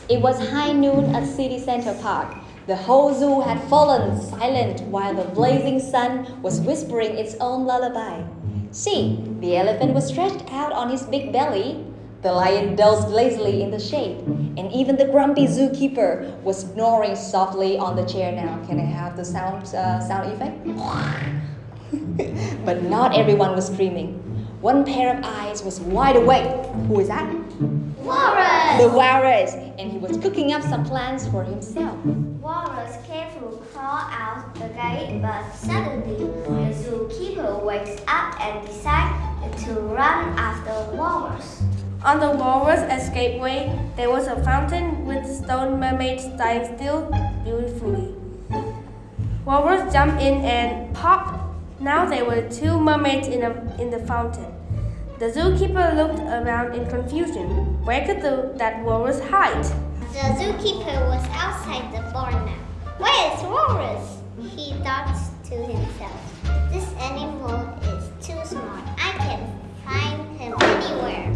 It was high noon at City Center Park. The whole zoo had fallen silent while the blazing sun was whispering its own lullaby. See, the elephant was stretched out on his big belly. The lion dozed lazily in the shade. And even the grumpy zookeeper was snoring softly on the chair now. Can I have the sound effect? But not everyone was dreaming. One pair of eyes was wide awake. Who is that? Walrus! The walrus! And he was cooking up some plans for himself. Walrus came to crawl out the gate, but suddenly the zookeeper wakes up and decides to run after Walrus. On the Walrus escapeway, there was a fountain with stone mermaids standing still beautifully. Walrus jumped in and pop! Now there were two mermaids in the fountain. The zookeeper looked around in confusion. Where could that walrus hide? The zookeeper was outside the barn now. Where is Walrus? He thought to himself. This animal is too smart. I can find him anywhere.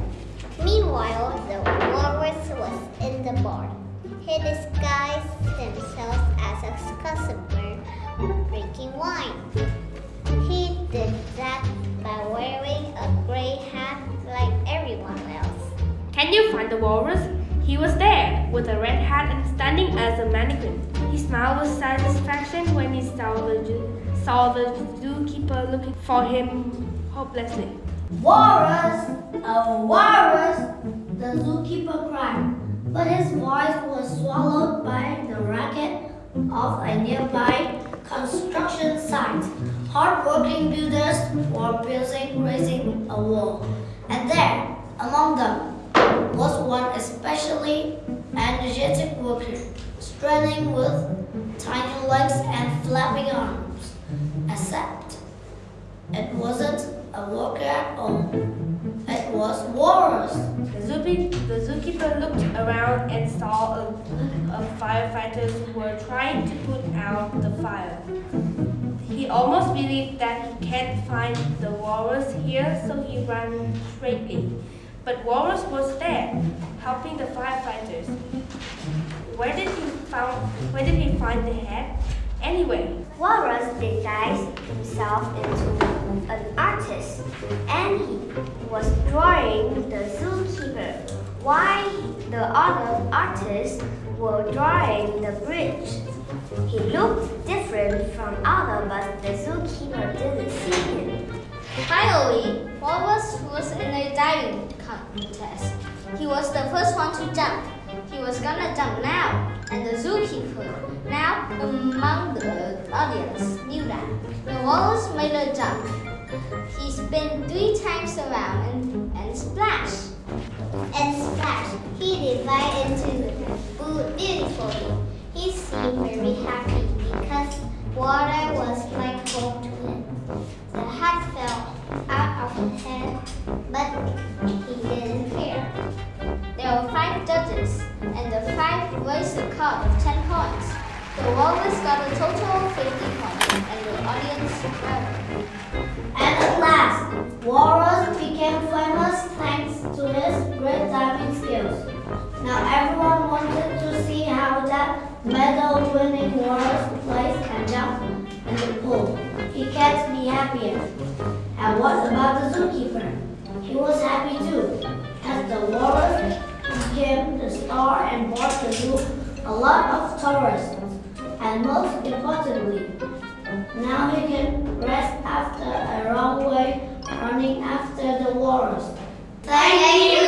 Meanwhile, the walrus was in the barn. He disguised himself as a customer drinking wine. He did that by wearing a gray hat like everyone else. Can you find the walrus? He was there, with a red hat and standing as a mannequin. He smiled with satisfaction when he saw the zookeeper looking for him hopelessly. Walrus! Oh, Walrus! The zookeeper cried, but his voice was swallowed by the racket of a nearby construction site. Hard-working builders were raising a wall, and there, among them, was one especially energetic worker, straining with tiny legs and flapping arms. Except, it wasn't a worker at all. It was Walrus. The zookeeper looked around and saw a group of firefighters who were trying to put out the fire. He almost believed that he can't find the walrus here, so he ran straightly. But Walrus was there, helping the firefighters. Where did he find the hat? Anyway, Walrus disguised himself into an artist, and he was drawing the zookeeper, while the other artists were drawing the bridge. He looked different from others, but the zookeeper didn't see him. Finally, Walrus was in a diving contest. He was the first one to jump. He was gonna jump now, and the zookeeper, now among the audience, knew that. The walrus made a jump. He spun 3 times around and splashed. And splash, he divided into the pool beautifully. He seemed very happy because water was like home to him. The hat fell out of his hand, but he didn't care. There were 5 judges, and the 5 raised a card of 10 points. The walrus got a total of 50 points, and the audience clapped. And at last, Walrus became famous thanks to his great diving skills. Now everyone wanted to see how that medal-winning walrus plays and jumps in the pool. He can't be happier. And what about the zookeeper? He was happy too, as the walrus became the star and brought the zoo a lot of tourists. And most importantly, now he can rest after a long way running after the walrus. Thank you!